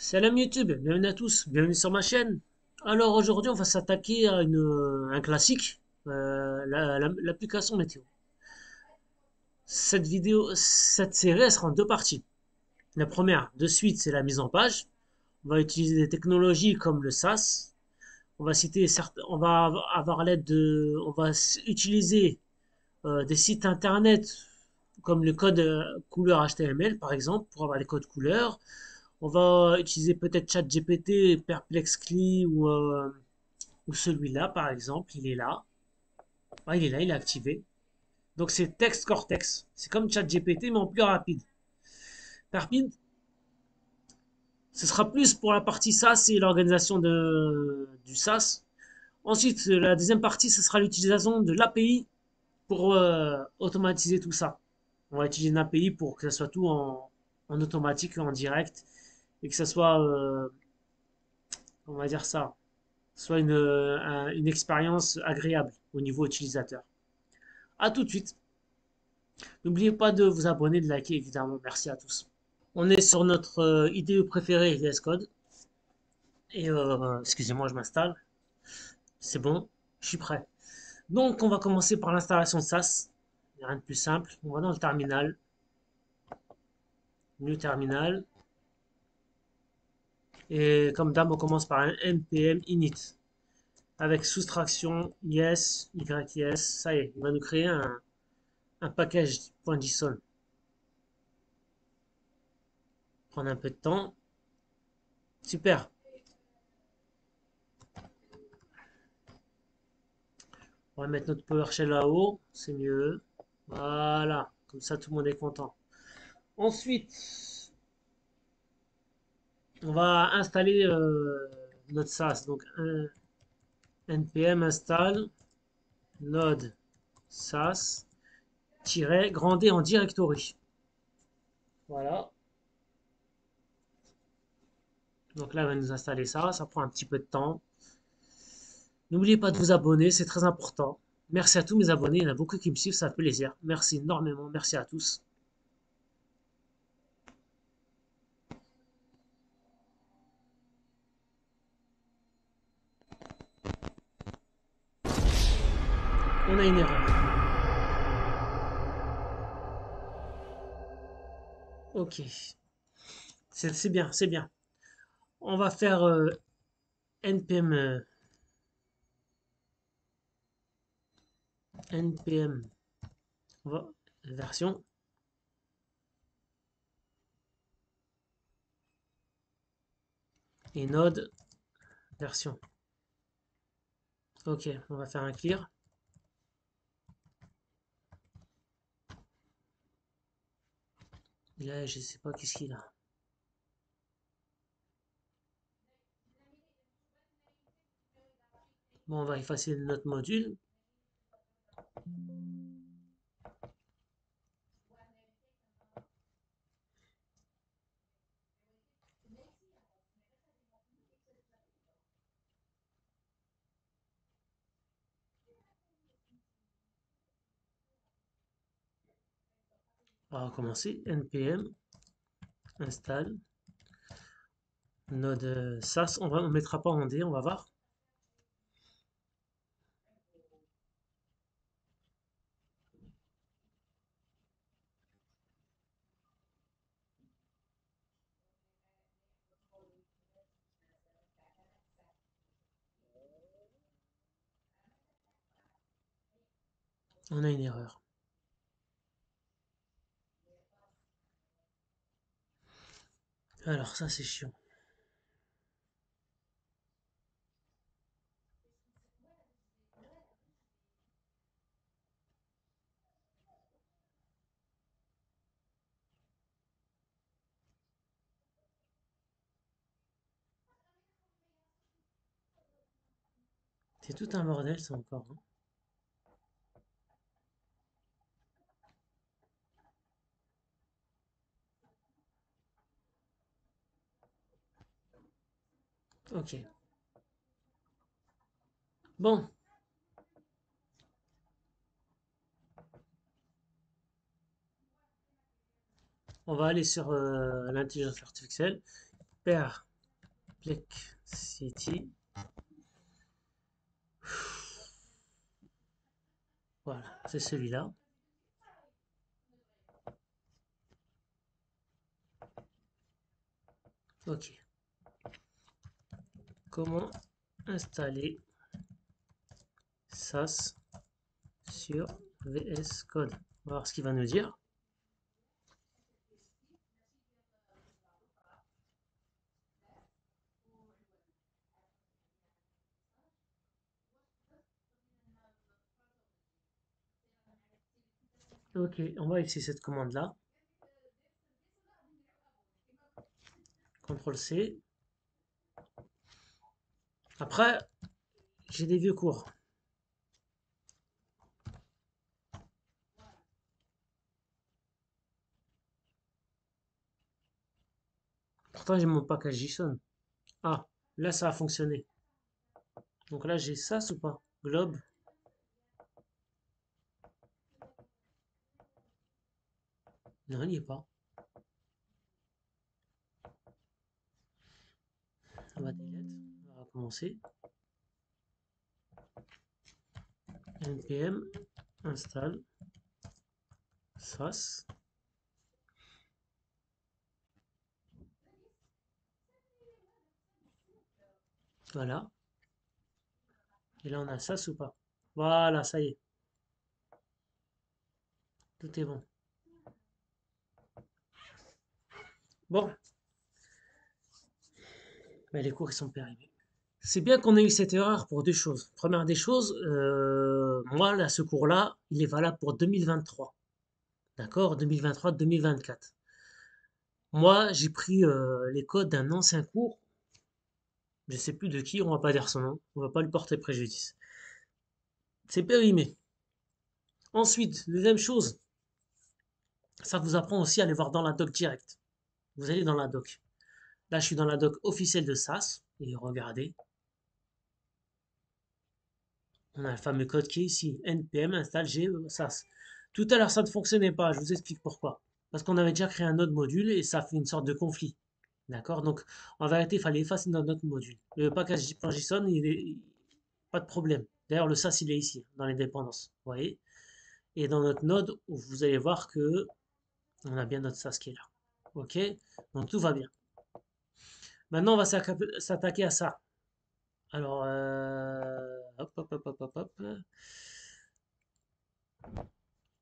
Salam YouTube, bienvenue à tous, bienvenue sur ma chaîne. Alors aujourd'hui on va s'attaquer à un classique, l'application météo. Cette série elle sera en deux parties. La première, de suite, c'est la mise en page. On va utiliser des technologies comme le SAS. On va avoir l'aide on va utiliser des sites internet comme le code couleur HTML par exemple pour avoir les codes couleurs. On va utiliser peut-être ChatGPT, Perplexly ou celui-là par exemple. Il est là. Ah, il est là, il est activé. Donc c'est Text Cortex. C'est comme ChatGPT mais en plus rapide. Rapide, ce sera plus pour la partie SaaS et l'organisation du SaaS. Ensuite, la deuxième partie, ce sera l'utilisation de l'API pour automatiser tout ça. On va utiliser une API pour que ça soit tout en automatique, en direct, et que ça soit, on va dire ça, soit une expérience agréable au niveau utilisateur. A tout de suite. N'oubliez pas de vous abonner, de liker évidemment. Merci à tous. On est sur notre IDE préféré VS Code. Et excusez-moi, je m'installe. C'est bon, je suis prêt. Donc, on va commencer par l'installation de SAS. Rien de plus simple. On va dans le terminal. New terminal. Et comme d'hab, on commence par un npm init. Avec soustraction yes, yes. Ça y est, il va nous créer un package .json. Prendre un peu de temps. Super. On va mettre notre PowerShell là-haut. C'est mieux. Voilà. Comme ça, tout le monde est content. Ensuite, on va installer notre SaaS. Donc, npm install node sas grandir en directory. Voilà. Donc là, il va nous installer ça. Ça prend un petit peu de temps. N'oubliez pas de vous abonner, c'est très important. Merci à tous mes abonnés. Il y en a beaucoup qui me suivent, ça fait plaisir. Merci énormément. Merci à tous. On a une erreur. Ok. C'est bien, c'est bien. On va faire npm, npm version et node version. Ok, on va faire un clear. Et là, je sais pas qu'est-ce qu'il a. Bon, on va effacer notre module. On va recommencer. npm install node sas. On mettra pas en D, on va voir. On a une erreur. Alors ça c'est chiant. C'est tout un bordel ça encore, hein. Ok. Bon, on va aller sur l'intelligence artificielle. Pair City. Voilà, c'est celui-là. Ok. Comment installer SAS sur VS Code? On va voir ce qu'il va nous dire. Ok, on va utiliser cette commande-là. CTRL C. Après, j'ai des vieux cours. Pourtant, j'ai mon package JSON. Ah, là, ça a fonctionné. Donc là, j'ai SAS ou pas? Globe. Non, il n'y est pas. On va delete. On va recommencer. npm install SAS. Voilà. Et là, on a SAS ou pas? Voilà, ça y est. Tout est bon. Bon, mais les cours, ils sont périmés. C'est bien qu'on ait eu cette erreur pour deux choses. Première des choses, moi, là, ce cours-là, il est valable pour 2023. D'accord? 2023-2024. Moi, j'ai pris les codes d'un ancien cours. Je sais plus de qui, on va pas dire son nom. On va pas lui porter préjudice. C'est périmé. Ensuite, deuxième chose, ça vous apprend aussi à aller voir dans la doc direct. Vous allez dans la doc. Là, je suis dans la doc officielle de SAS. Et regardez, on a le fameux code qui est ici. npm install g SAS. Tout à l'heure, ça ne fonctionnait pas. Je vous explique pourquoi. Parce qu'on avait déjà créé un autre module et ça fait une sorte de conflit. D'accord? Donc, en vérité, il fallait effacer notre module. Le package.json, pas de problème. D'ailleurs, le SAS, il est ici, dans les dépendances. Vous voyez? Et dans notre node, vous allez voir que on a bien notre SAS qui est là. Ok? Donc, tout va bien. Maintenant, on va s'attaquer à ça. Alors, hop, hop, hop, hop, hop, hop.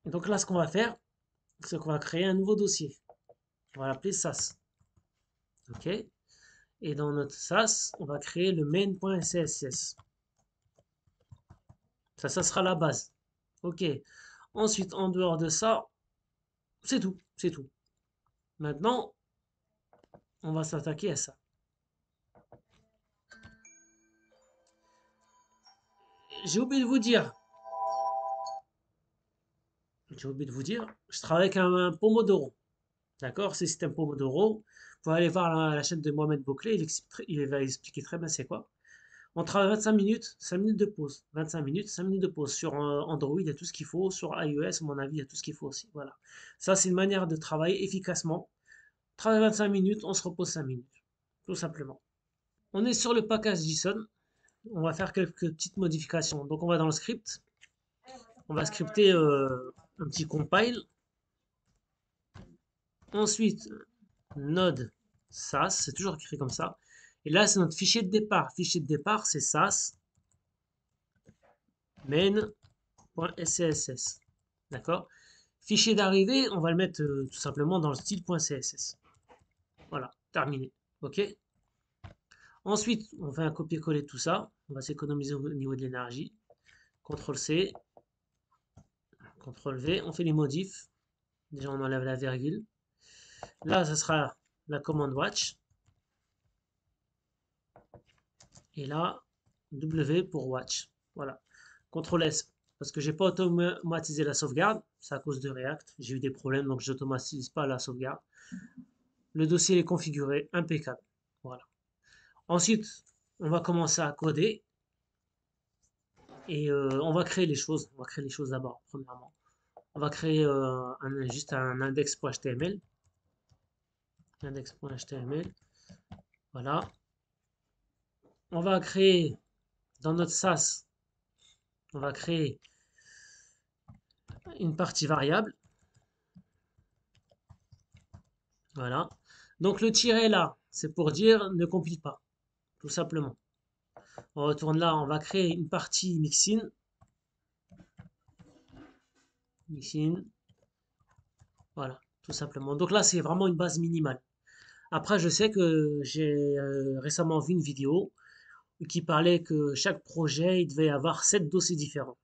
Donc là, ce qu'on va faire, c'est qu'on va créer un nouveau dossier. On va l'appeler SAS. Ok? Et dans notre SAS, on va créer le main.css. Ça sera la base. Ok. Ensuite, en dehors de ça, c'est tout. C'est tout. Maintenant, on va s'attaquer à ça. J'ai oublié de vous dire. J'ai oublié de vous dire. Je travaille avec un Pomodoro. D'accord? C'est le système Pomodoro. Vous pouvez aller voir la chaîne de Mohamed Bouclé. Il va expliquer très bien c'est quoi. On travaille 25 minutes, 5 minutes de pause. 25 minutes, 5 minutes de pause. Sur Android, il y a tout ce qu'il faut. Sur iOS, à mon avis, il y a tout ce qu'il faut aussi. Voilà. Ça, c'est une manière de travailler efficacement. On travaille 25 minutes, on se repose 5 minutes. Tout simplement. On est sur le package JSON. On va faire quelques petites modifications. Donc, on va dans le script. On va scripter un petit compile. Ensuite, node SAS, c'est toujours écrit comme ça. Et là, c'est notre fichier de départ. Fichier de départ, c'est SAS main.css. D'accord? Fichier d'arrivée, on va le mettre tout simplement dans le style.css. Voilà, terminé. OK? Ensuite, on fait un copier-coller de tout ça. On va s'économiser au niveau de l'énergie. CTRL C, CTRL V, on fait les modifs. Déjà, on enlève la virgule. Là, ce sera la commande watch. Et là, W pour watch. Voilà. CTRL S, parce que j'ai pas automatisé la sauvegarde. C'est à cause de React. J'ai eu des problèmes, donc je n'automatise pas la sauvegarde. Le dossier est configuré, impeccable. Voilà. Ensuite, on va commencer à coder. Et on va créer les choses. On va créer les choses d'abord, premièrement. On va créer juste un index.html. Index.html. Voilà. on va créer dans notre SAS, on va créer une partie variable. Voilà. Donc le tiret là, c'est pour dire ne compile pas, tout simplement. On retourne là, on va créer une partie mixin. Mixin. Voilà, tout simplement. Donc là, c'est vraiment une base minimale. Après, je sais que j'ai récemment vu une vidéo qui parlait que chaque projet, il devait avoir 7 dossiers différents.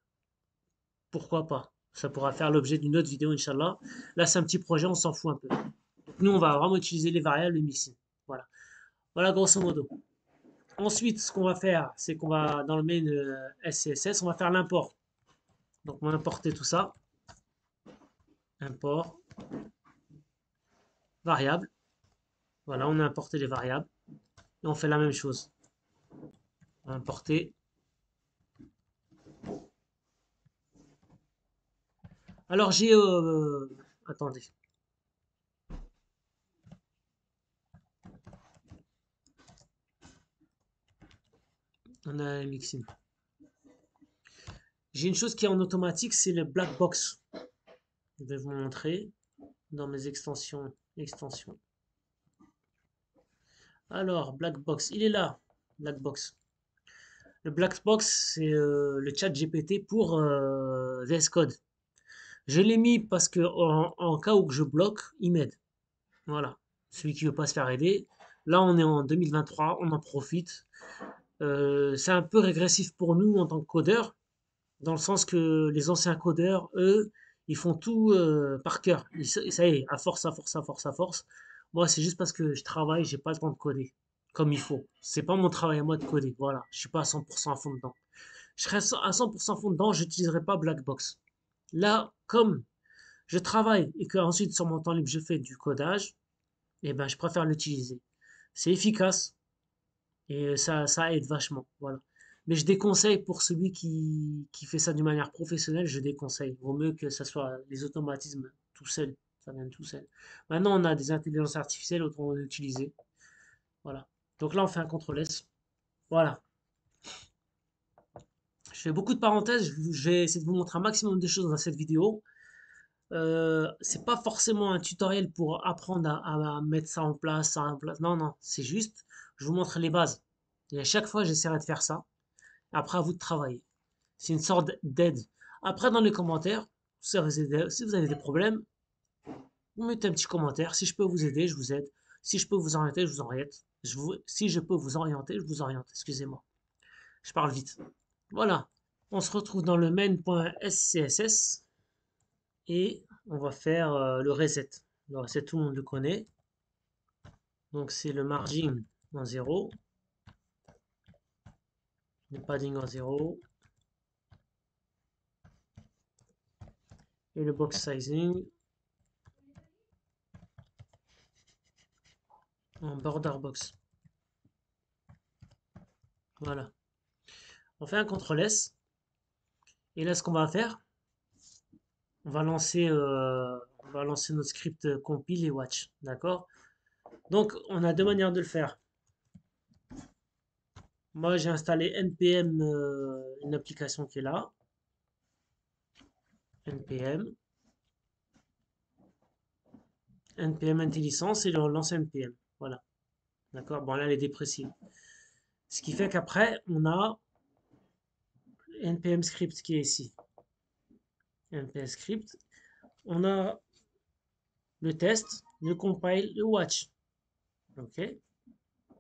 Pourquoi pas? Ça pourra faire l'objet d'une autre vidéo, Inch'Allah. Là, c'est un petit projet, on s'en fout un peu. Donc, nous, on va vraiment utiliser les variables, le mixing. Voilà. Voilà, grosso modo. Ensuite, ce qu'on va faire, c'est qu'on va, dans le main SCSS, on va faire l'import. Donc, on va importer tout ça. Import, variable. Voilà, on a importé les variables. Et on fait la même chose. On va importer. Alors, j'ai... attendez. On a un mixing. J'ai une chose qui est en automatique, c'est le black box. Je vais vous montrer dans mes extensions. Extensions. Alors, black box, il est là. Black box. Le black box, c'est le chat GPT pour VS Code. Je l'ai mis parce que en cas où je bloque, il m'aide. Voilà. Celui qui veut pas se faire aider. Là, on est en 2023, on en profite. C'est un peu régressif pour nous en tant que codeurs, dans le sens que les anciens codeurs, eux, ils font tout par cœur. Ça y est, à force, à force, à force, à force. Moi, c'est juste parce que je travaille, j'ai pas le temps de coder comme il faut. C'est pas mon travail à moi de coder. Voilà, je suis pas à 100% à fond dedans. Je serais à 100% à fond dedans, j'utiliserai pas Blackbox. Là, comme je travaille et que ensuite sur mon temps libre je fais du codage, eh ben je préfère l'utiliser. C'est efficace et ça aide vachement. Voilà. Mais je déconseille pour celui qui fait ça d'une manière professionnelle, je déconseille. Vaut mieux que ça soit les automatismes tout seul. Ça vient tout seul. Maintenant, on a des intelligences artificielles, autant les utiliser. Voilà. Donc là, on fait un CTRL S. Voilà. Je fais beaucoup de parenthèses. Je vais essayer de vous montrer un maximum de choses dans cette vidéo. C'est pas forcément un tutoriel pour apprendre à mettre ça en place, ça en place. Non, non. C'est juste, je vous montre les bases. Et à chaque fois, j'essaierai de faire ça. Après, à vous de travailler. C'est une sorte d'aide. Après, dans les commentaires, si vous avez des problèmes, vous mettez un petit commentaire. Si je peux vous aider, je vous aide. Si je peux vous orienter, je vous oriente. Si je peux vous orienter, je vous oriente. Excusez-moi. Je parle vite. Voilà. On se retrouve dans le main.scss et on va faire le reset. Le reset, tout le monde le connaît. Donc, c'est le margin en 0, le padding en 0 et le box sizing en border box. Voilà. On fait un CTRL S. Et là, ce qu'on va faire, on va lancer notre script compile et watch. D'accord? Donc, on a deux manières de le faire. Moi, j'ai installé NPM, une application qui est là. NPM. NPM IntelliSense et on lance NPM. Voilà. D'accord? Bon, là, elle est dépressive. Ce qui fait qu'après, on a NPM script qui est ici. NPM script. On a le test, le compile, le watch. OK?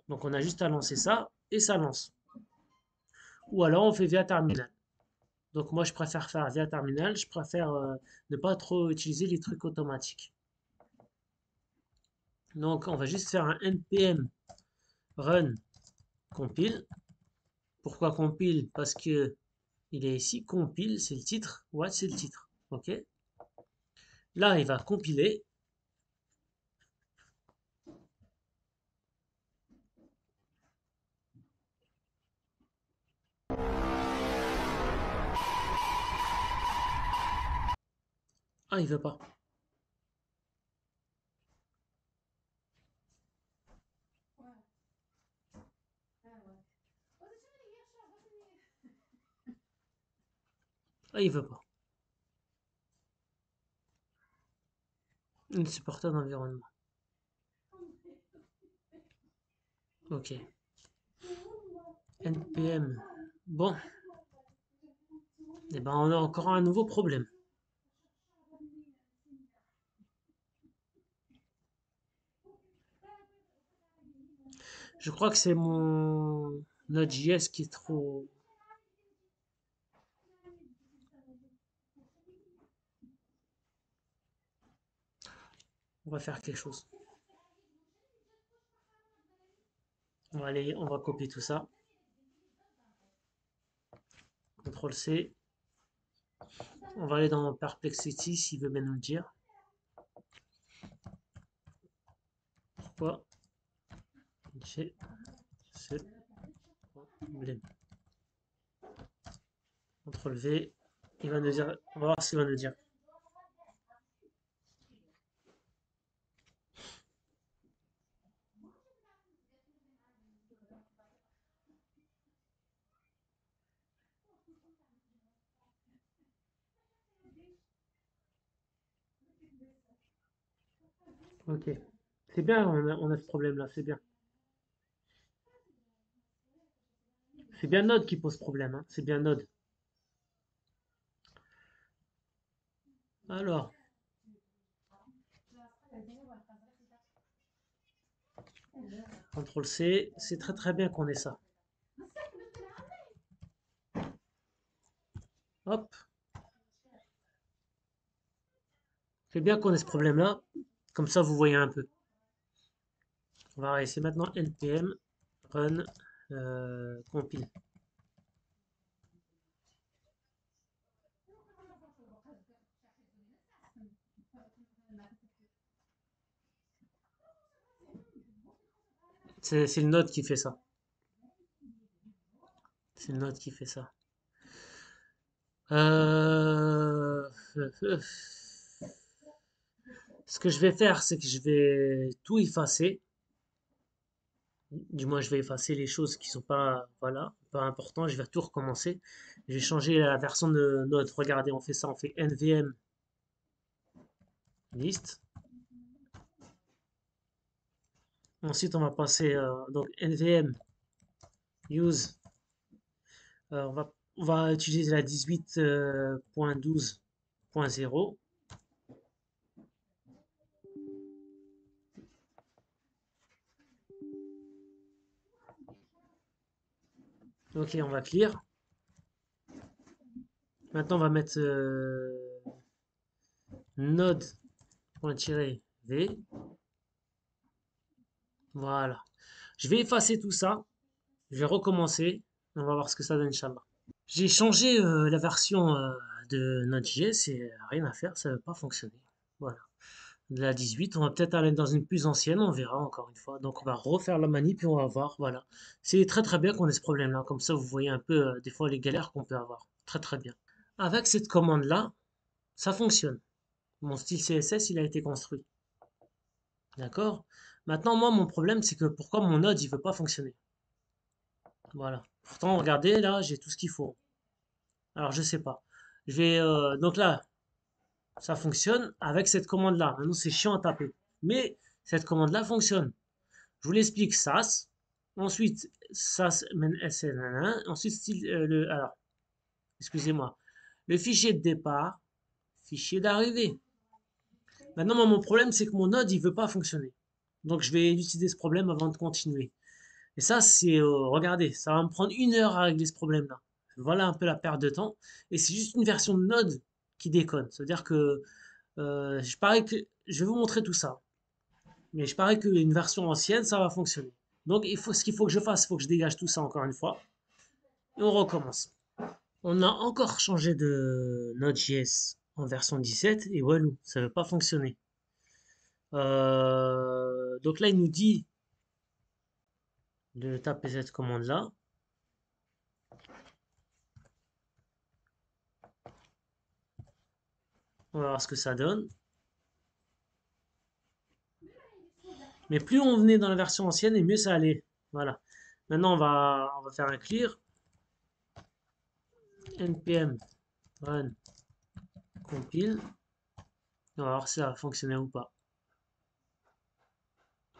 Donc, on a juste à lancer ça et ça lance. Ou alors, on fait via terminal. Donc moi, je préfère faire via terminal. Je préfère ne pas trop utiliser les trucs automatiques. Donc on va juste faire un npm run compile. Pourquoi compile? Parce que il est ici. Compile, c'est le titre. What, c'est le titre. OK? Là, il va compiler. Ah, il veut pas. Ah, il veut pas. Insupportable environnement. Ok. NPM. Bon, et ben on a encore un nouveau problème. Je crois que c'est mon Node.js qui est trop. On va faire quelque chose. On va aller, on va copier tout ça. CTRL C. On va aller dans Perplexity s'il veut bien nous le dire. Pourquoi j'ai ce problème. CTRL V. Il va nous dire. On va voir ce qu'il va nous dire. Ok. C'est bien, on a ce problème-là, c'est bien. C'est bien Node qui pose problème, hein. C'est bien Node. Alors, CTRL C, c'est très très bien qu'on ait ça. Hop, c'est bien qu'on ait ce problème-là. Comme ça, vous voyez un peu. On va essayer maintenant npm run compile. C'est le Node qui fait ça. C'est le Node qui fait ça. Euh, Ce que je vais faire, c'est que je vais tout effacer. Du moins, je vais effacer les choses qui sont pas, voilà, pas importantes. Je vais tout recommencer. Je vais changer la version de Node. Regardez, on fait ça. On fait nvm list. Ensuite, on va passer donc nvm use. On va utiliser la 18.12.0. Ok, on va clear. Maintenant, on va mettre node.v. Voilà. Je vais effacer tout ça. Je vais recommencer. On va voir ce que ça donne, Inch'Allah. J'ai changé la version de Node.js et rien à faire, ça ne va pas fonctionner. Voilà. De la 18, on va peut-être aller dans une plus ancienne, on verra encore une fois. Donc on va refaire la manip et on va voir. Voilà. C'est très très bien qu'on ait ce problème-là. Comme ça, vous voyez un peu des fois les galères qu'on peut avoir. Très très bien. Avec cette commande-là, ça fonctionne. Mon style CSS, il a été construit. D'accord? Maintenant, moi, mon problème, c'est que pourquoi mon node, il veut pas fonctionner. Voilà. Pourtant, regardez, là, j'ai tout ce qu'il faut. Alors, je sais pas. Je vais, donc là, ça fonctionne avec cette commande-là. Maintenant, c'est chiant à taper. Mais cette commande-là fonctionne. Je vous l'explique, sas. Ensuite, sas SNN. Ensuite, style, alors, excusez-moi. Le fichier de départ, fichier d'arrivée. Maintenant, moi, mon problème, c'est que mon node, il veut pas fonctionner. Donc, je vais élucider ce problème avant de continuer. Et ça, c'est, regardez, ça va me prendre 1 heure à régler ce problème-là. Voilà un peu la perte de temps. Et c'est juste une version de Node qui déconne. C'est-à-dire que je parie que je vais vous montrer tout ça. Mais je parie qu'une version ancienne, ça va fonctionner. Donc, ce qu'il faut que je fasse, il faut que je dégage tout ça encore une fois. Et on recommence. On a encore changé de Node.js en version 17 et voilà, ça ne veut pas fonctionner. Donc là, il nous dit de taper cette commande-là. On va voir ce que ça donne. Mais plus on venait dans la version ancienne, et mieux ça allait. Voilà. Maintenant, on va faire un clear. npm Run, compile. On va voir si ça va fonctionner ou pas.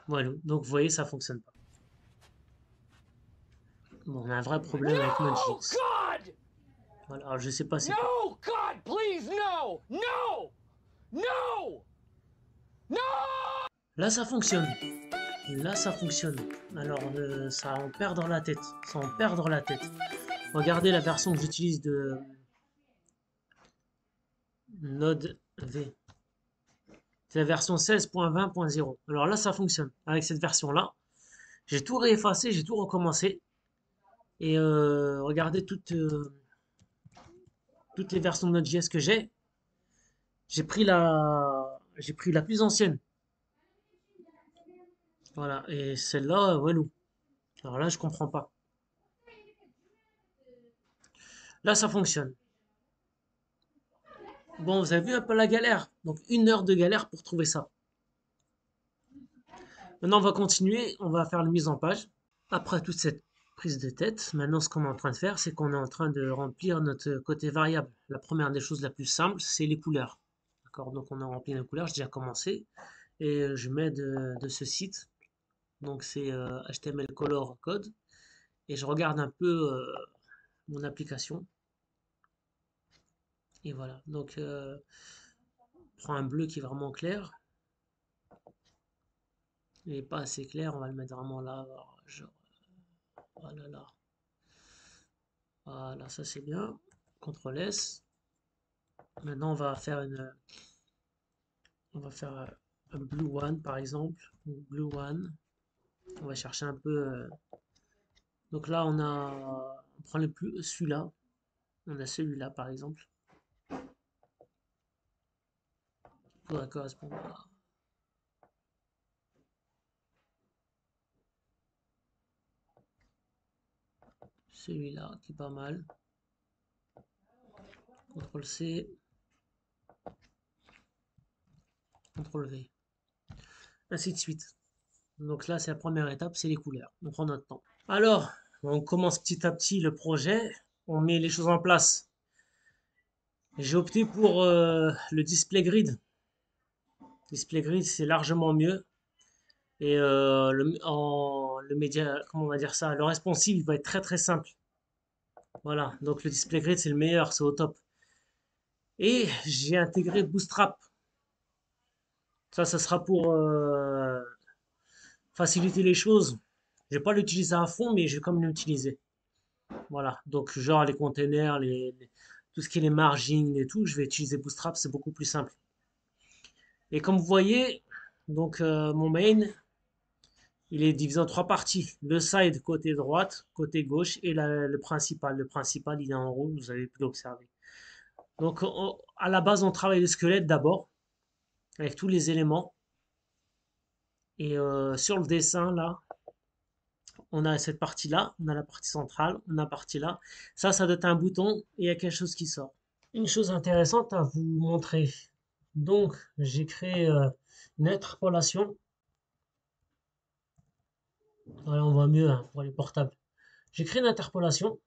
Voilà, donc vous voyez, ça fonctionne pas. Bon, on a un vrai problème avec Node.js. God! Voilà, alors je sais pas c'est quoi. No, God, please, no! No! No! No! Là, ça fonctionne. Là, ça fonctionne. Alors, ça va en perdre la tête. Ça va en perdre la tête. Regardez la version que j'utilise de Node V. C'est la version 16.20.0. Alors là, ça fonctionne. Avec cette version-là, j'ai tout réeffacé, j'ai tout recommencé. Et regardez toutes les versions de Node.js que j'ai. J'ai pris la plus ancienne. Voilà. Et celle-là, walou. Alors là, je comprends pas. Là, ça fonctionne. Bon, vous avez vu un peu la galère. Donc, 1 heure de galère pour trouver ça. Maintenant, on va continuer. On va faire la mise en page. Après toute cette prise de tête, maintenant, ce qu'on est en train de faire, c'est qu'on est en train de remplir notre côté variable. La première des choses la plus simple, c'est les couleurs. D'accord? Donc, on a rempli les couleurs. J'ai déjà commencé. Et je mets de ce site. Donc, c'est HTML Color Code. Et je regarde un peu mon application. Et voilà. Donc, on prend un bleu qui est vraiment clair. Il n'est pas assez clair. On va le mettre vraiment là. Genre, voilà, là. Voilà, ça c'est bien. CTRL S. Maintenant, on va faire un blue one par exemple. Blue one. On va chercher un peu. Donc là, on prend celui-là. On a celui-là par exemple. Il pourrait correspondre à celui-là qui est pas mal. CTRL C. CTRL V. Ainsi de suite. Donc là, c'est la première étape, c'est les couleurs. On prend notre temps. Alors, on commence petit à petit le projet. On met les choses en place. J'ai opté pour le display grid. Display grid, c'est largement mieux. Et le média, comment on va dire ça, le responsive, il va être très très simple. Voilà, donc le display grid, c'est le meilleur, c'est au top. Et j'ai intégré Bootstrap. Ça sera pour faciliter les choses. Je vais pas l'utiliser à fond, mais je vais quand même l'utiliser. Voilà, donc genre les containers, tout ce qui est les margins et tout, je vais utiliser Bootstrap, c'est beaucoup plus simple. Et comme vous voyez, donc mon main, il est divisé en 3 parties. Le side côté droite, côté gauche et le principal. Le principal, il est en haut, vous avez pu l'observer. Donc à la base, on travaille le squelette d'abord, avec tous les éléments. Et sur le dessin, là, on a cette partie-là, on a la partie centrale, on a la partie là. Ça doit être un bouton et il y a quelque chose qui sort. Une chose intéressante à vous montrer. Donc, j'ai créé une interpolation. Voilà, on voit mieux hein, pour les portables. J'ai créé une interpolation.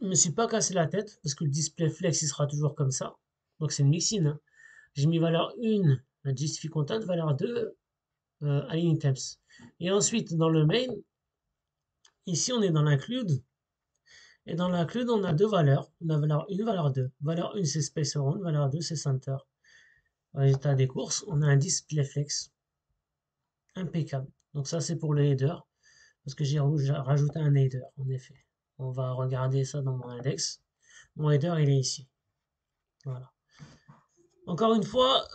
Je ne me suis pas cassé la tête parce que le display flex il sera toujours comme ça. Donc c'est une mixine. Hein. J'ai mis valeur 1 justify content, valeur 2 align temps. Et ensuite dans le main, ici on est dans l'include. Et dans l'include on a deux valeurs. On a valeur 1, valeur 2. Valeur 1 c'est space around, valeur 2 c'est center. Résultat des courses, on a un display flex impeccable. Donc ça c'est pour le header. Parce que j'ai rajouté un header en effet. On va regarder ça dans mon index. Mon header il est ici. Voilà. Encore une fois,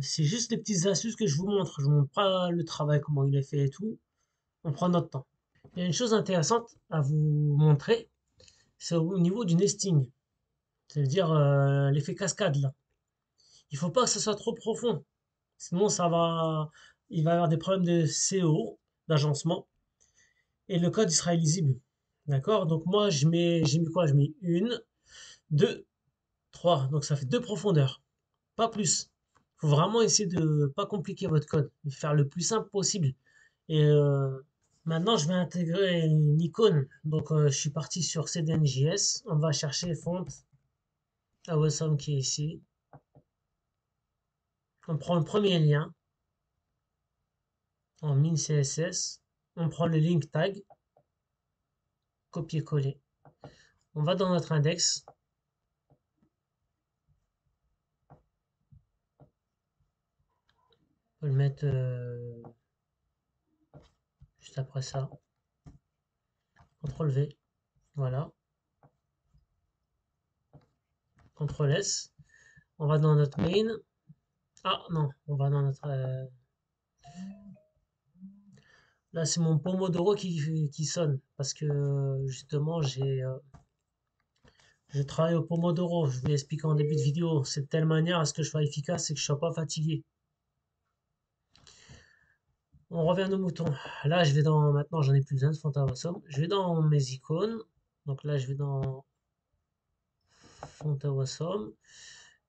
c'est juste des petites astuces que je vous montre. Je vous montre pas le travail, comment il est fait et tout. On prend notre temps. Il y a une chose intéressante à vous montrer, c'est au niveau du nesting. C'est-à-dire l'effet cascade là. Il faut pas que ce soit trop profond. Sinon, il va y avoir des problèmes de CO, d'agencement, et le code il sera illisible. D'accord? Donc moi, j'ai mis quoi? Je mets une, deux, trois. Donc ça fait deux profondeurs. Pas plus. Faut vraiment essayer de pas compliquer votre code, de faire le plus simple possible. Et Maintenant, je vais intégrer une icône. Donc, je suis parti sur CDNJS. On va chercher font Awesome qui est ici. On prend le premier lien en min CSS. On prend le link tag, copier-coller. On va dans notre index. On peut le mettre juste après ça. CTRL V. Voilà. CTRL S. On va dans notre main. Ah non, on va dans notre... Là, c'est mon Pomodoro qui sonne. Parce que justement, je travaille au Pomodoro. Je vais expliquer en début de vidéo. C'est de telle manière à ce que je sois efficace et que je ne sois pas fatigué. On revient à nos moutons. Là, je vais dans... Maintenant, j'en ai plus besoin de Font Awesome. Je vais dans mes icônes. Donc là, je vais dans Font Awesome.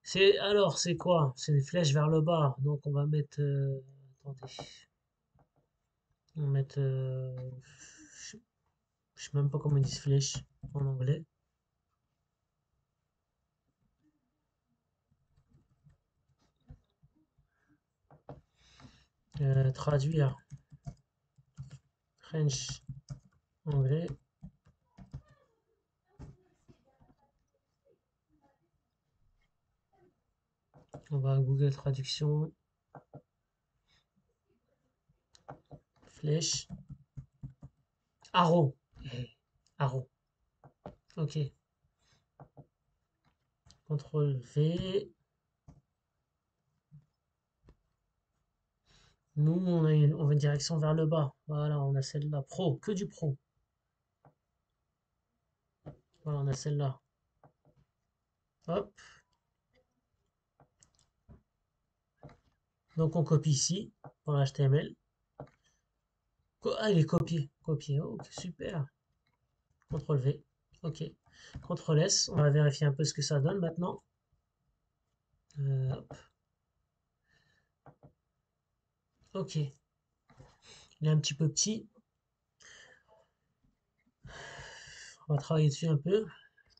C'est quoi? C'est des flèches vers le bas. Donc on va mettre... attendez. On va mettre... je sais même pas comment ils disent flèche en anglais. Traduire French anglais. On va à Google Traduction. Flèche. Arrow. Arrow. Ok. CTRL V. Nous, on a une direction vers le bas. Voilà, on a celle-là. Pro, que du pro. Voilà, on a celle-là. Hop. Donc on copie ici pour l'HTML. Ah, il est copié. Copié. Oh, ok, super. CTRL V. Ok. CTRL S. On va vérifier un peu ce que ça donne maintenant. Hop. Ok. Il est un petit peu petit. On va travailler dessus un peu.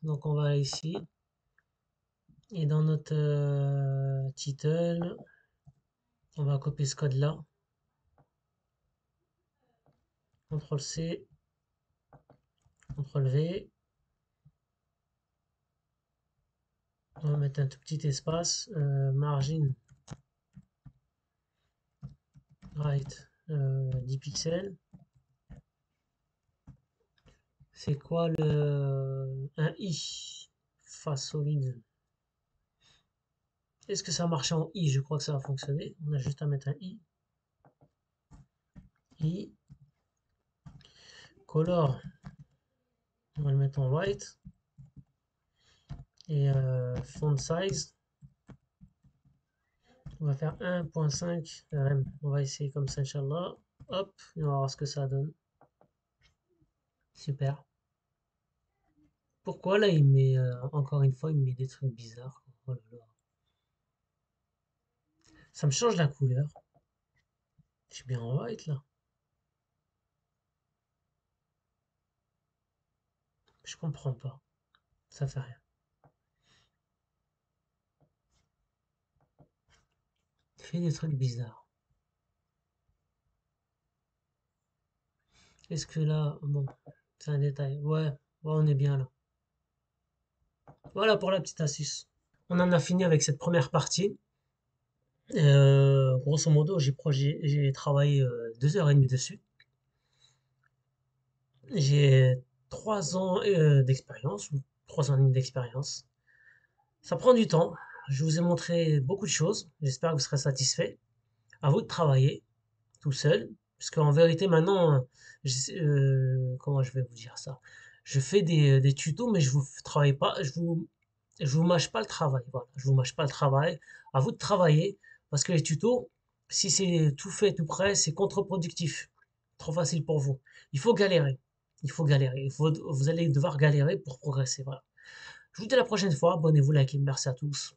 Donc on va aller ici. Et dans notre title, on va copier ce code-là. CTRL C. CTRL V. On va mettre un tout petit espace. Margin. Right. 10 pixels. C'est quoi un i face solide? Est-ce que ça marche en i? Je crois que ça va fonctionner. On a juste à mettre un i. I. Color. On va le mettre en white. Et font size. On va faire 1.5 rem. On va essayer comme ça, Inch'Allah. Hop, et on va voir ce que ça donne. Super. Pourquoi là, il met, encore une fois, il met des trucs bizarres. Oh là là. Ça me change la couleur. Je suis bien en white là. Je comprends pas. Ça fait rien. Il fait des trucs bizarres. Est-ce que là, bon, c'est un détail. Ouais, ouais, on est bien là. Voilà pour la petite astuce. On en a fini avec cette première partie. Grosso modo, j'ai travaillé 2 heures et demie dessus. J'ai 3 ans d'expérience, ou 3 ans et demi d'expérience. Ça prend du temps. Je vous ai montré beaucoup de choses. J'espère que vous serez satisfait. À vous de travailler tout seul. Parce qu'en vérité, maintenant, comment je vais vous dire ça? Je fais des tutos, mais je vous travaille pas. Je vous mâche pas le travail. Voilà. Je vous mâche pas le travail. À vous de travailler. Parce que les tutos, si c'est tout fait, tout prêt, c'est contre-productif. Trop facile pour vous. Il faut galérer. Il faut galérer. Vous allez devoir galérer pour progresser. Voilà. Je vous dis à la prochaine fois. Abonnez-vous, likez. Merci à tous.